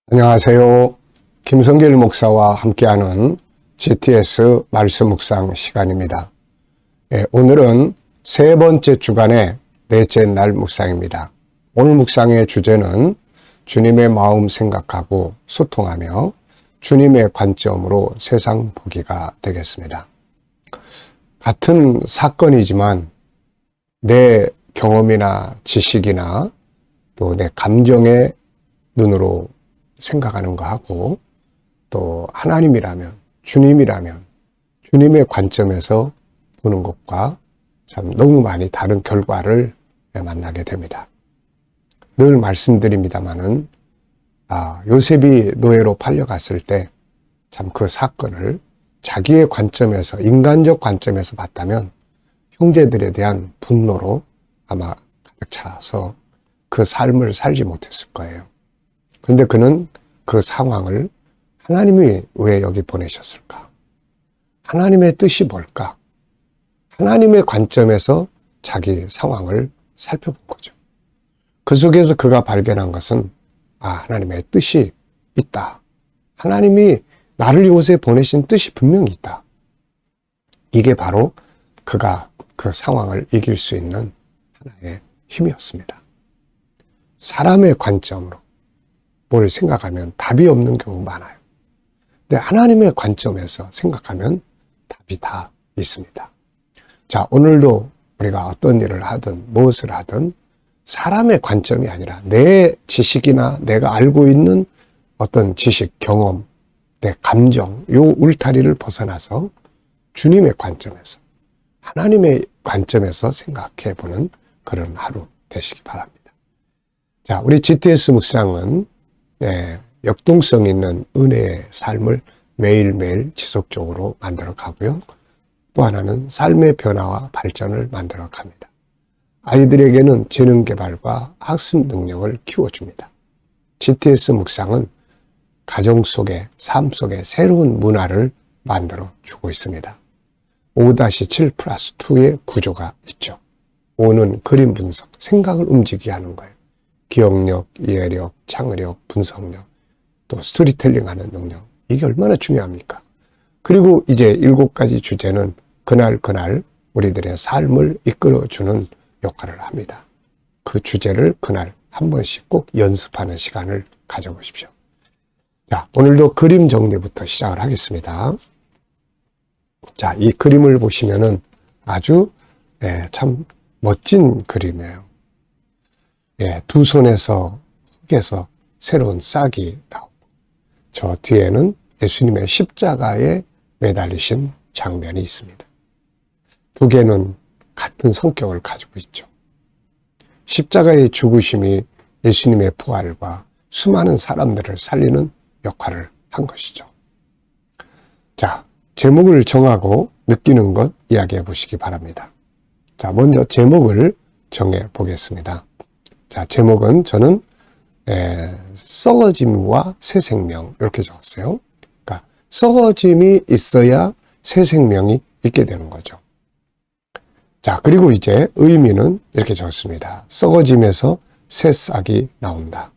안녕하세요. 김성길 목사와 함께하는 GTS 말씀 묵상 시간입니다. 오늘은 세 번째 주간의 넷째 날 묵상입니다. 오늘 묵상의 주제는 주님의 마음 생각하고 소통하며 주님의 관점으로 세상 보기가 되겠습니다. 같은 사건이지만 내 경험이나 지식이나 또 내 감정의 눈으로 생각하는 거하고 또 하나님이라면 주님이라면 주님의 관점에서 보는 것과 참 너무 많이 다른 결과를 만나게 됩니다. 늘 말씀드립니다마는 요셉이 노예로 팔려갔을 때 참 그 사건을 자기의 관점에서 인간적 관점에서 봤다면 형제들에 대한 분노로 아마 가득 차서 그 삶을 살지 못했을 거예요. 그런데 그는 그 상황을 하나님이 왜 여기 보내셨을까? 하나님의 뜻이 뭘까? 하나님의 관점에서 자기 상황을 살펴본 거죠. 그 속에서 그가 발견한 것은 하나님의 뜻이 있다. 하나님이 나를 이곳에 보내신 뜻이 분명히 있다. 이게 바로 그가 그 상황을 이길 수 있는 하나의 힘이었습니다. 사람의 관점으로 뭘 생각하면 답이 없는 경우 많아요. 근데 하나님의 관점에서 생각하면 답이 다 있습니다. 자, 오늘도 우리가 어떤 일을 하든 무엇을 하든 사람의 관점이 아니라 내 지식이나 내가 알고 있는 어떤 지식, 경험, 내 감정, 요 울타리를 벗어나서 주님의 관점에서 하나님의 관점에서 생각해 보는 그런 하루 되시기 바랍니다. 자, 우리 GTS 묵상은 역동성 있는 은혜의 삶을 매일매일 지속적으로 만들어 가고요. 또 하나는 삶의 변화와 발전을 만들어 갑니다. 아이들에게는 재능 개발과 학습 능력을 키워줍니다. GTS 묵상은 가정 속에, 삶 속에 새로운 문화를 만들어 주고 있습니다. 5-7+2의 구조가 있죠. 5는 그림 분석, 생각을 움직이게 하는 거예요. 기억력, 이해력, 창의력, 분석력, 또 스토리텔링 하는 능력. 이게 얼마나 중요합니까? 그리고 이제 7가지 주제는 그날 우리들의 삶을 이끌어주는 역할을 합니다. 그 주제를 그날 한 번씩 꼭 연습하는 시간을 가져보십시오. 자, 오늘도 그림 정리부터 시작을 하겠습니다. 자, 이 그림을 보시면은 아주 참 멋진 그림이에요. 두 손에서 흙에서 새로운 싹이 나오고 저 뒤에는 예수님의 십자가에 매달리신 장면이 있습니다. 두 개는 같은 성격을 가지고 있죠. 십자가의 죽으심이 예수님의 부활과 수많은 사람들을 살리는 역할을 한 것이죠. 자, 제목을 정하고 느끼는 것 이야기해 보시기 바랍니다. 자, 먼저 제목을 정해 보겠습니다. 자, 제목은 저는 썩어짐과 새 생명 이렇게 적었어요. 그러니까 썩어짐이 있어야 새 생명이 있게 되는 거죠. 자, 그리고 이제 의미는 이렇게 적었습니다. 썩어짐에서 새 싹이 나온다.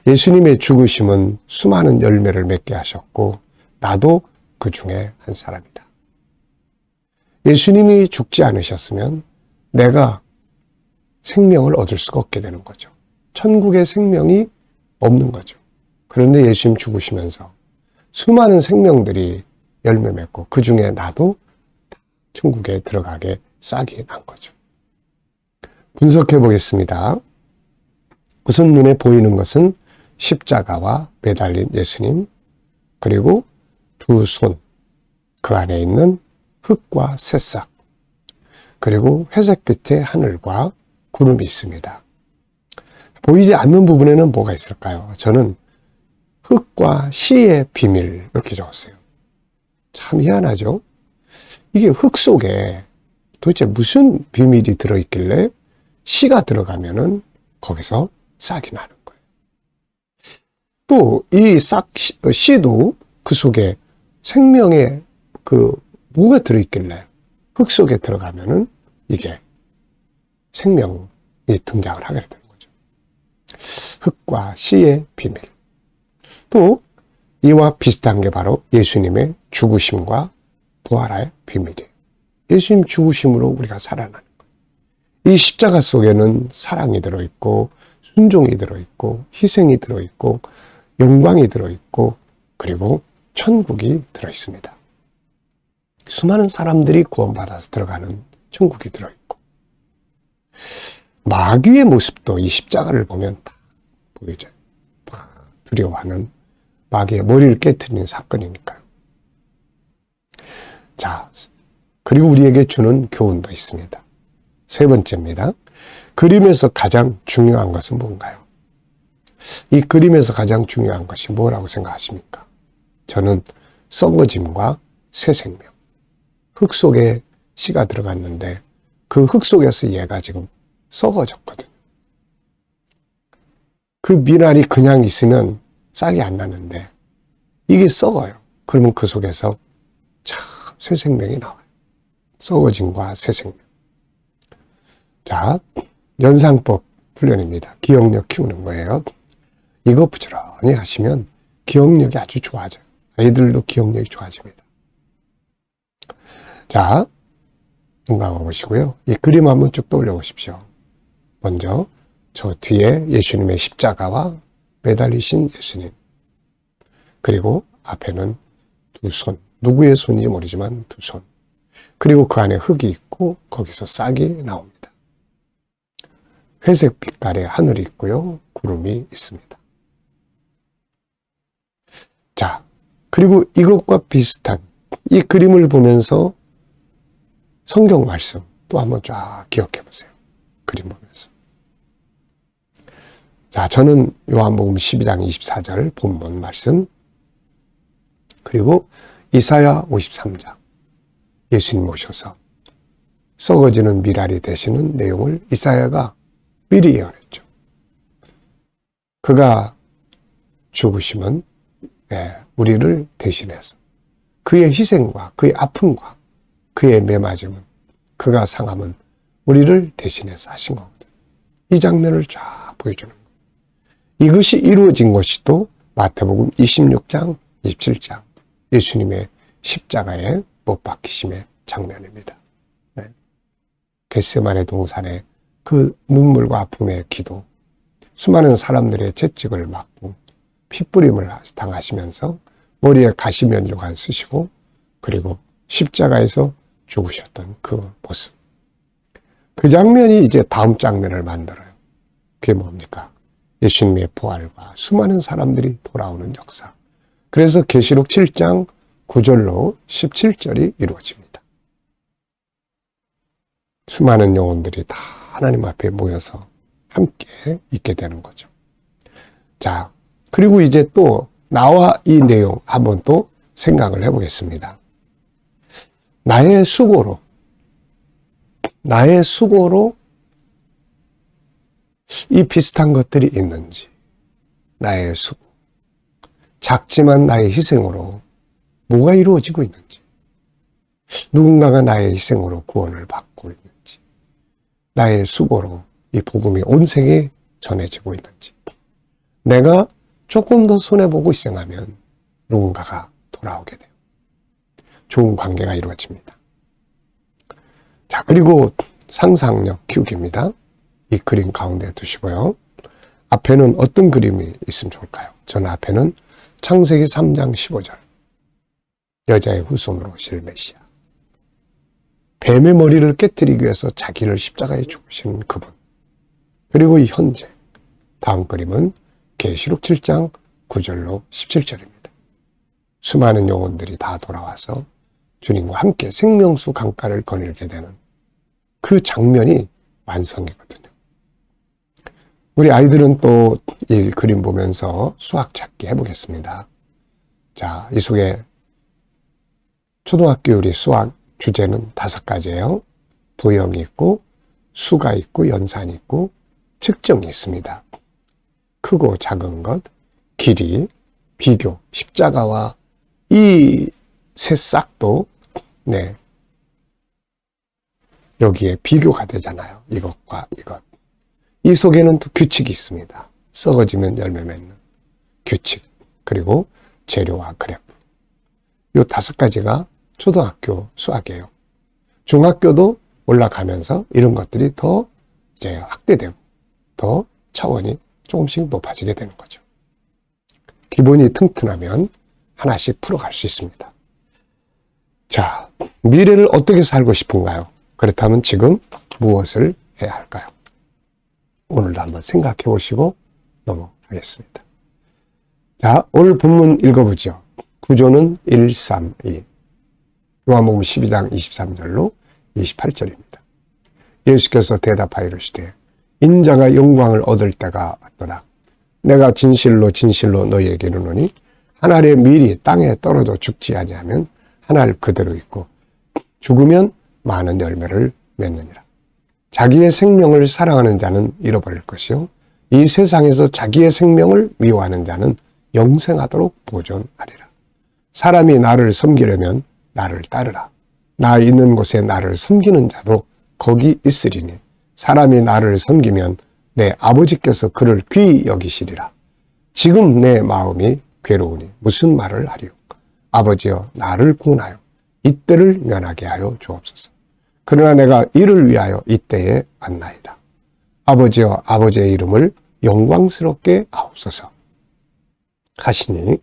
예수님의 죽으심은 수많은 열매를 맺게 하셨고 나도 그 중에 한 사람이다. 예수님이 죽지 않으셨으면 내가 생명을 얻을 수가 없게 되는 거죠. 천국의 생명이 없는 거죠. 그런데 예수님 죽으시면서 수많은 생명들이 열매 맺고 그 중에 나도 천국에 들어가게 싹이 난 거죠. 분석해 보겠습니다. 우선 눈에 보이는 것은 십자가와 매달린 예수님, 그리고 두 손, 그 안에 있는 흙과 새싹, 그리고 회색빛의 하늘과 구름이 있습니다. 보이지 않는 부분에는 뭐가 있을까요? 저는 흙과 씨의 비밀 이렇게 적었어요. 참 희한하죠? 이게 흙 속에 도대체 무슨 비밀이 들어있길래 씨가 들어가면은 거기서 싹이 나는 거예요. 또 이 씨도 그 속에 생명의 뭐가 들어있길래 흙 속에 들어가면은 이게 생명이 등장을 하게 되는 거죠. 흙과 씨의 비밀. 또 이와 비슷한 게 바로 예수님의 죽으심과 부활의 비밀이에요. 예수님 죽으심으로 우리가 살아나는 거예요. 이 십자가 속에는 사랑이 들어있고 순종이 들어있고 희생이 들어있고 영광이 들어있고 그리고 천국이 들어있습니다. 수많은 사람들이 구원받아서 들어가는 천국이 들어있고 마귀의 모습도 이 십자가를 보면 딱 보이죠. 두려워하는 마귀의 머리를 깨트리는 사건이니까요. 자, 그리고 우리에게 주는 교훈도 있습니다. 세 번째입니다. 그림에서 가장 중요한 것은 뭔가요? 이 그림에서 가장 중요한 것이 뭐라고 생각하십니까? 저는 썩어짐과 새 생명. 흙 속에 씨가 들어갔는데 그 흙 속에서 얘가 지금 썩어졌거든요. 그 미랄이 그냥 있으면 싹이 안 나는데 이게 썩어요. 그러면 그 속에서 참 새 생명이 나와요. 썩어짐과 새 생명. 자, 연상법 훈련입니다. 기억력 키우는 거예요. 이거 부지런히 하시면 기억력이 아주 좋아져요. 아이들도 기억력이 좋아집니다. 자, 눈 감아보시고요. 이 그림 한번 쭉 떠올려 보십시오. 먼저 저 뒤에 예수님의 십자가와 매달리신 예수님. 그리고 앞에는 두 손. 누구의 손인지 모르지만 두 손. 그리고 그 안에 흙이 있고 거기서 싹이 나옵니다. 회색 빛깔의 하늘이 있고요. 구름이 있습니다. 자, 그리고 이것과 비슷한 이 그림을 보면서 성경 말씀 또 한번 쫙 기억해 보세요. 그림 보면서. 자, 저는 요한복음 12장 24절 본문 말씀 그리고 이사야 53장 예수님 오셔서 썩어지는 미랄이 되시는 내용을 이사야가 미리 예언했죠. 그가 죽으시면 우리를 대신해서 그의 희생과 그의 아픔과 그의 매맞음은 그가 상함은 우리를 대신해서 하신 거거든요. 이 장면을 쫙 보여주는 거예요. 이것이 이루어진 것이 또 마태복음 26장 27장 예수님의 십자가에 못 박히심의 장면입니다. 네. 겟세마네 동산의 그 눈물과 아픔의 기도, 수많은 사람들의 채찍을 맞고 핏부림을 당하시면서 머리에 가시면류관 쓰시고 그리고 십자가에서 죽으셨던 그 모습. 그 장면이 이제 다음 장면을 만들어요. 그게 뭡니까? 예수님의 부활과 수많은 사람들이 돌아오는 역사. 그래서 계시록 7장 9절로 17절이 이루어집니다. 수많은 영혼들이 다 하나님 앞에 모여서 함께 있게 되는 거죠. 자, 그리고 이제 또 나와 이 내용 한번 또 생각을 해보겠습니다. 나의 수고로 이 비슷한 것들이 있는지, 나의 수고, 작지만 나의 희생으로 뭐가 이루어지고 있는지, 누군가가 나의 희생으로 구원을 받고 있는지, 나의 수고로 이 복음이 온 세계에 전해지고 있는지, 내가 조금 더 손해보고 희생하면 누군가가 돌아오게 돼요. 좋은 관계가 이루어집니다. 자, 그리고 상상력 키우기입니다. 이 그림 가운데 두시고요. 앞에는 어떤 그림이 있으면 좋을까요? 저는 앞에는 창세기 3장 15절. 여자의 후손으로 오실 메시아. 뱀의 머리를 깨뜨리기 위해서 자기를 십자가에 죽으신 그분. 그리고 이 현재. 다음 그림은 계시록 7장 9절로 17절입니다. 수많은 영혼들이 다 돌아와서 주님과 함께 생명수 강가를 거닐게 되는 그 장면이 완성이거든요. 우리 아이들은 또 이 그림 보면서 수학 찾기 해보겠습니다. 자, 이 속에 초등학교 우리 수학 주제는 5가지예요. 도형이 있고 수가 있고 연산이 있고 측정이 있습니다. 크고 작은 것, 길이, 비교, 십자가와 이 새 싹도 여기에 비교가 되잖아요. 이것과 이것. 이 속에는 또 규칙이 있습니다. 썩어지면 열매 맺는 규칙. 그리고 재료와 그래프. 요 5가지가 초등학교 수학이에요. 중학교도 올라가면서 이런 것들이 더 이제 확대되고 더 차원이 조금씩 높아지게 되는 거죠. 기본이 튼튼하면 하나씩 풀어갈 수 있습니다. 자, 미래를 어떻게 살고 싶은가요? 그렇다면 지금 무엇을 해야 할까요? 오늘도 한번 생각해 보시고 넘어가겠습니다. 자, 오늘 본문 읽어보죠. 구조는 1, 3, 2. 요한복음 12장 23절로 28절입니다. 예수께서 대답하여 이르시되 인자가 영광을 얻을 때가 왔더라. 내가 진실로 진실로 너희에게 이르노니 한 알의 밀이 땅에 떨어져 죽지 아니하면 한 알 그대로 있고 죽으면 많은 열매를 맺느니라. 자기의 생명을 사랑하는 자는 잃어버릴 것이요 이 세상에서 자기의 생명을 미워하는 자는 영생하도록 보존하리라. 사람이 나를 섬기려면 나를 따르라. 나 있는 곳에 나를 섬기는 자도 거기 있으리니 사람이 나를 섬기면 내 아버지께서 그를 귀히 여기시리라. 지금 내 마음이 괴로우니 무슨 말을 하리요. 아버지여 나를 구원하여 이때를 면하게 하여 주옵소서. 그러나 내가 이를 위하여 이때에 왔나이다. 아버지여 아버지의 이름을 영광스럽게 하옵소서 하시니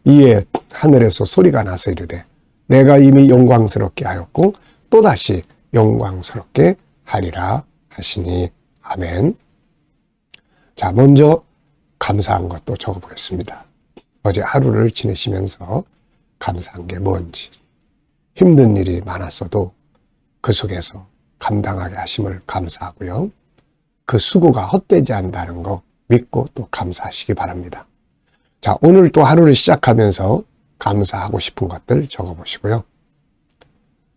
이에 하늘에서 소리가 나서 이르되 내가 이미 영광스럽게 하였고 또다시 영광스럽게 하리라 하시니 아멘. 자, 먼저 감사한 것도 적어보겠습니다. 어제 하루를 지내시면서 감사한 게 뭔지, 힘든 일이 많았어도 그 속에서 감당하게 하심을 감사하고요. 그 수고가 헛되지 않는다는 거 믿고 또 감사하시기 바랍니다. 자, 오늘 또 하루를 시작하면서 감사하고 싶은 것들 적어보시고요.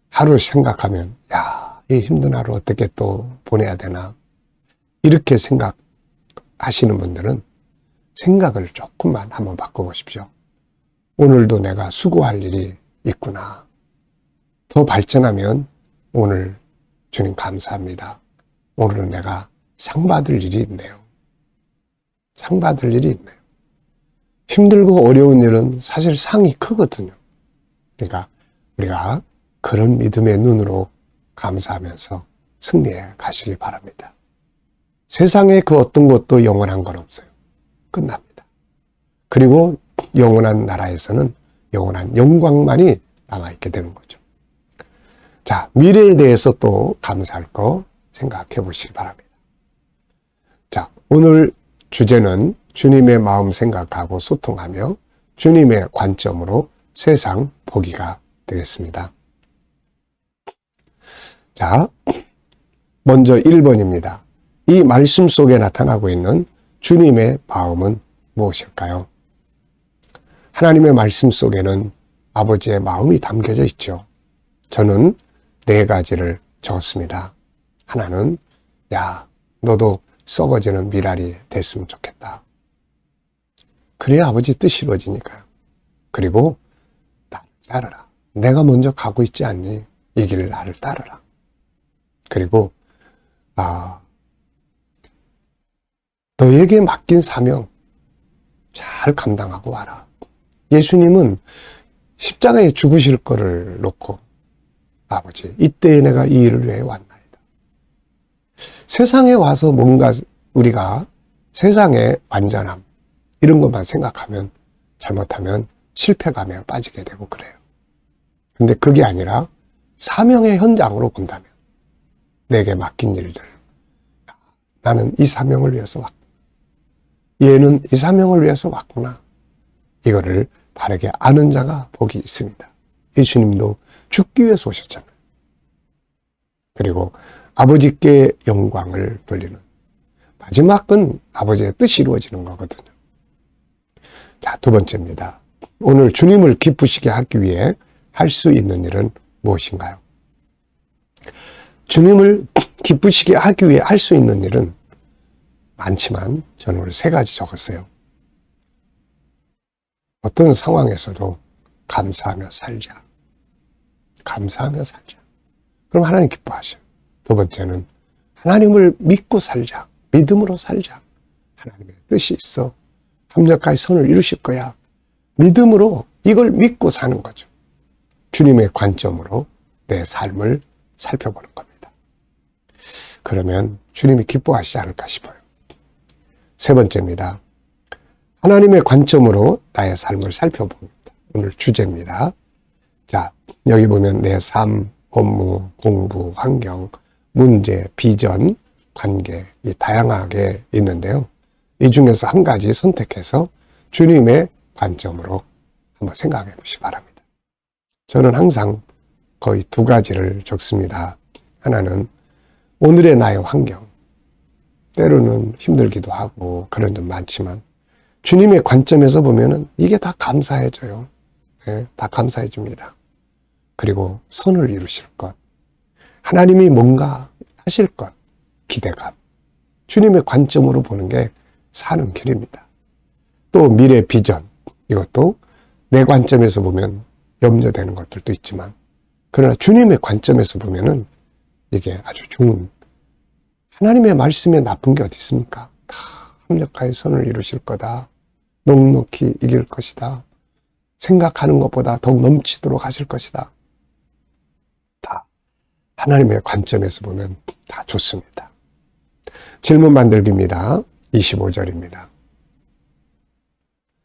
하루를 생각하면 야, 이 힘든 하루 어떻게 또 보내야 되나 이렇게 생각하시는 분들은 생각을 조금만 한번 바꿔보십시오. 오늘도 내가 수고할 일이 있구나. 더 발전하면 오늘 주님 감사합니다. 오늘은 내가 상 받을 일이 있네요. 상 받을 일이 있네요. 힘들고 어려운 일은 사실 상이 크거든요. 그러니까 우리가 그런 믿음의 눈으로 감사하면서 승리해 가시기 바랍니다. 세상에 그 어떤 것도 영원한 건 없어요. 끝납니다. 그리고 영원한 나라에서는 영원한 영광만이 남아있게 되는 거죠. 자, 미래에 대해서 또 감사할 거 생각해 보시기 바랍니다. 자, 오늘 주제는 주님의 마음 생각하고 소통하며 주님의 관점으로 세상 보기가 되겠습니다. 자, 먼저 1번입니다. 이 말씀 속에 나타나고 있는 주님의 마음은 무엇일까요? 하나님의 말씀 속에는 아버지의 마음이 담겨져 있죠. 저는 4가지를 적었습니다. 하나는 야, 너도 썩어지는 미랄이 됐으면 좋겠다. 그래야 아버지 뜻이 이루어지니까요. 그리고 나를 따르라. 내가 먼저 가고 있지 않니? 이 길을 나를 따르라. 그리고 너에게 맡긴 사명 잘 감당하고 와라. 예수님은 십자가에 죽으실 거를 놓고 아버지, 이때에 내가 이 일을 위해 왔나이다. 세상에 와서 뭔가 우리가 세상의 완전함 이런 것만 생각하면 잘못하면 실패감에 빠지게 되고 그래요. 근데 그게 아니라 사명의 현장으로 본다면 내게 맡긴 일들, 나는 이 사명을 위해서 왔구나. 얘는 이 사명을 위해서 왔구나. 이거를 바르게 아는 자가 복이 있습니다. 예수님도 죽기 위해서 오셨잖아요. 그리고 아버지께 영광을 돌리는 마지막은 아버지의 뜻이 이루어지는 거거든요. 자, 2번째입니다. 오늘 주님을 기쁘시게 하기 위해 할 수 있는 일은 무엇인가요? 주님을 기쁘시게 하기 위해 할 수 있는 일은 많지만 저는 오늘 3가지 적었어요. 어떤 상황에서도 감사하며 살자. 감사하며 살자. 그럼 하나님 기뻐하셔요. 2번째는 하나님을 믿고 살자. 믿음으로 살자. 하나님의 뜻이 있어. 합력하여 선을 이루실 거야. 믿음으로 이걸 믿고 사는 거죠. 주님의 관점으로 내 삶을 살펴보는 겁니다. 그러면 주님이 기뻐하시지 않을까 싶어요. 세 번째입니다. 하나님의 관점으로 나의 삶을 살펴봅니다. 오늘 주제입니다. 자, 여기 보면 내 삶, 업무, 공부, 환경, 문제, 비전, 관계, 이 다양하게 있는데요. 이 중에서 한 가지 선택해서 주님의 관점으로 한번 생각해 보시기 바랍니다. 저는 항상 거의 두 가지를 적습니다. 하나는 오늘의 나의 환경, 때로는 힘들기도 하고 그런 점 많지만 주님의 관점에서 보면은 이게 다 감사해져요. 네, 다 감사해집니다. 그리고 선을 이루실 것, 하나님이 뭔가 하실 것, 기대감, 주님의 관점으로 보는 게 사는 길입니다. 또 미래 비전, 이것도 내 관점에서 보면 염려되는 것들도 있지만 그러나 주님의 관점에서 보면은 이게 아주 좋은, 하나님의 말씀에 나쁜 게 어디 있습니까? 다 합력하여 선을 이루실 거다. 넉넉히 이길 것이다. 생각하는 것보다 더욱 넘치도록 하실 것이다. 다 하나님의 관점에서 보면 다 좋습니다. 질문 만들기입니다. 25절입니다.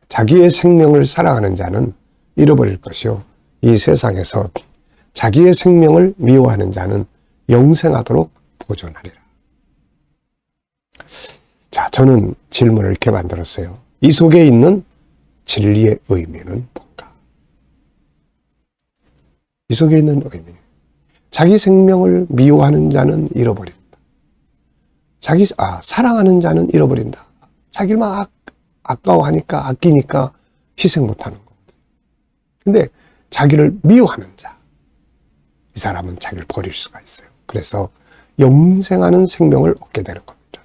자기의 생명을 사랑하는 자는 잃어버릴 것이요 이 세상에서 자기의 생명을 미워하는 자는 영생하도록 보존하리라. 자, 저는 질문을 이렇게 만들었어요. 이 속에 있는 진리의 의미는 뭔가? 이 속에 있는 의미. 자기 생명을 미워하는 자는 잃어버린다. 사랑하는 자는 잃어버린다. 자기를 막 아까워하니까, 아끼니까 희생 못하는 거거든요. 근데 자기를 미워하는 자, 이 사람은 자기를 버릴 수가 있어요. 그래서 영생하는 생명을 얻게 되는 겁니다.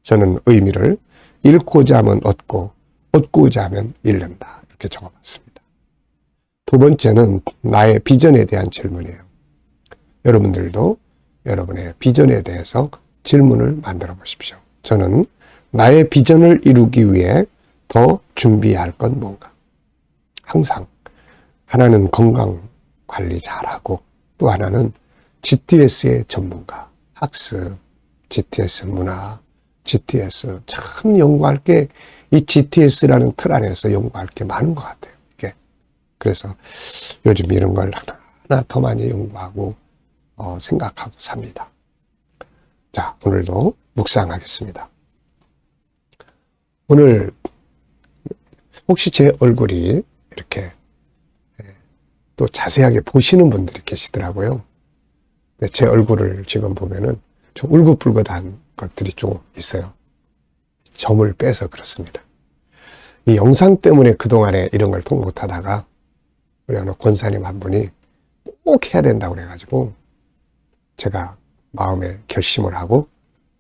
저는 의미를 잃고자 하면 얻고, 얻고자 하면 잃는다. 이렇게 적어봤습니다. 두 번째는 나의 비전에 대한 질문이에요. 여러분들도 여러분의 비전에 대해서 질문을 만들어 보십시오. 저는 나의 비전을 이루기 위해 더 준비해야 할 건 뭔가? 항상 하나는 건강 관리 잘하고 또 하나는 GTS의 전문가, 학습, GTS 문화, GTS 참 연구할 게 이 GTS라는 틀 안에서 연구할 게 많은 것 같아요. 이게 그래서 요즘 이런 걸 하나 더 많이 연구하고 생각하고 삽니다. 자, 오늘도 묵상하겠습니다. 오늘 혹시 제 얼굴이 이렇게 또 자세하게 보시는 분들이 계시더라고요. 근데 제 얼굴을 지금 보면은 좀 울긋불긋한 것들이 좀 있어요. 점을 빼서 그렇습니다. 이 영상 때문에 그동안에 이런 걸 통 못하다가 우리 어느 권사님 한 분이 꼭 해야 된다고 그래가지고 제가 마음에 결심을 하고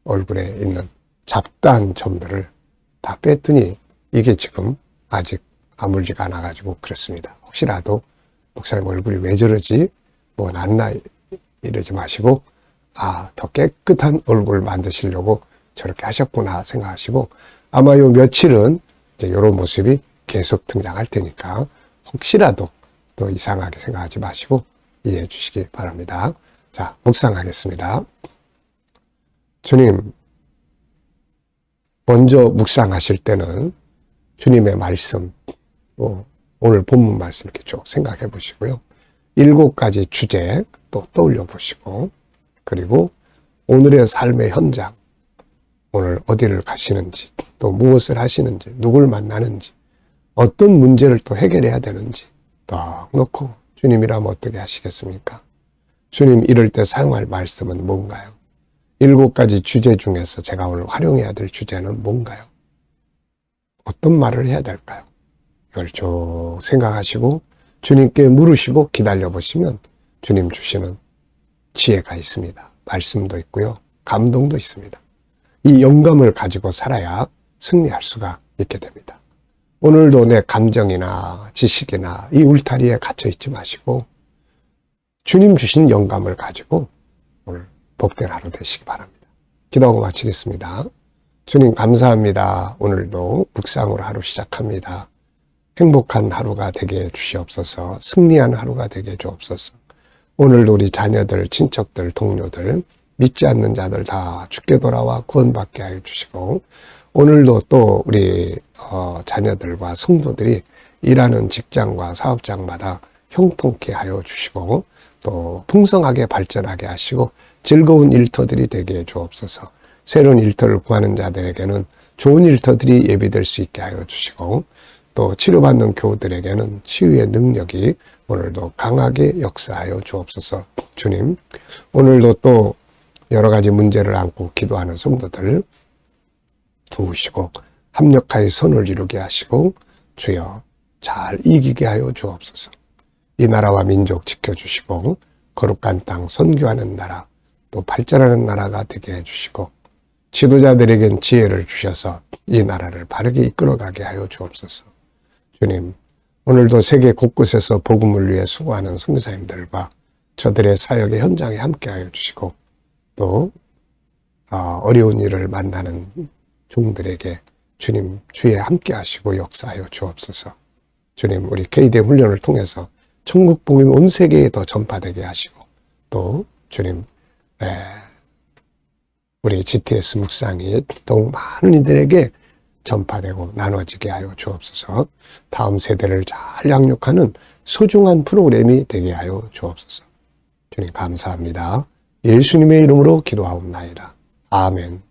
얼굴에 있는 잡다한 점들을 다 뺐더니 이게 지금 아직 아물지가 않아가지고 그렇습니다. 혹시라도 목사님 얼굴이 왜 저러지? 뭐 낫나 이러지 마시고 더 깨끗한 얼굴 만드시려고 저렇게 하셨구나 생각하시고 아마 요 며칠은 이제 이런 모습이 계속 등장할 테니까 혹시라도 또 이상하게 생각하지 마시고 이해해 주시기 바랍니다. 자, 묵상하겠습니다. 주님, 먼저 묵상하실 때는 주님의 말씀, 또 오늘 본문 말씀 이렇게 쭉 생각해 보시고요. 7가지 주제 또 떠올려 보시고 그리고 오늘의 삶의 현장, 오늘 어디를 가시는지, 또 무엇을 하시는지, 누굴 만나는지, 어떤 문제를 또 해결해야 되는지 딱 놓고 주님이라면 어떻게 하시겠습니까? 주님 이럴 때 사용할 말씀은 뭔가요? 7가지 주제 중에서 제가 오늘 활용해야 될 주제는 뭔가요? 어떤 말을 해야 될까요? 이걸 쭉 생각하시고 주님께 물으시고 기다려 보시면 주님 주시는 지혜가 있습니다. 말씀도 있고요. 감동도 있습니다. 이 영감을 가지고 살아야 승리할 수가 있게 됩니다. 오늘도 내 감정이나 지식이나 이 울타리에 갇혀 있지 마시고 주님 주신 영감을 가지고 오늘 복된 하루 되시기 바랍니다. 기도하고 마치겠습니다. 주님 감사합니다. 오늘도 묵상으로 하루 시작합니다. 행복한 하루가 되게 해 주시옵소서. 승리한 하루가 되게 해 주옵소서. 오늘도 우리 자녀들, 친척들, 동료들, 믿지 않는 자들 다 주께 돌아와 구원받게 하여 주시고, 오늘도 또 우리 자녀들과 성도들이 일하는 직장과 사업장마다 형통케 하여 주시고, 또 풍성하게 발전하게 하시고 즐거운 일터들이 되게 해 주옵소서. 새로운 일터를 구하는 자들에게는 좋은 일터들이 예비될 수 있게 하여 주시고, 또 치료받는 교우들에게는 치유의 능력이 오늘도 강하게 역사하여 주옵소서. 주님, 오늘도 또 여러 가지 문제를 안고 기도하는 성도들 도우시고 합력하여 선을 이루게 하시고 주여 잘 이기게 하여 주옵소서. 이 나라와 민족 지켜주시고 거룩한 땅 선교하는 나라, 또 발전하는 나라가 되게 해주시고 지도자들에겐 지혜를 주셔서 이 나라를 바르게 이끌어가게 하여 주옵소서. 주님, 오늘도 세계 곳곳에서 복음을 위해 수고하는 선교사님들과 저들의 사역의 현장에 함께하여 주시고, 또 어려운 일을 만나는 종들에게 주님 주에 함께하시고 역사하여 주옵소서. 주님, 우리 KDM 훈련을 통해서 천국 복음이 온 세계에 더 전파되게 하시고, 또 주님 우리 GTS 묵상이 더욱 많은 이들에게 전파되고 나눠지게 하여 주옵소서. 다음 세대를 잘 양육하는 소중한 프로그램이 되게 하여 주옵소서. 주님 감사합니다. 예수님의 이름으로 기도하옵나이다. 아멘.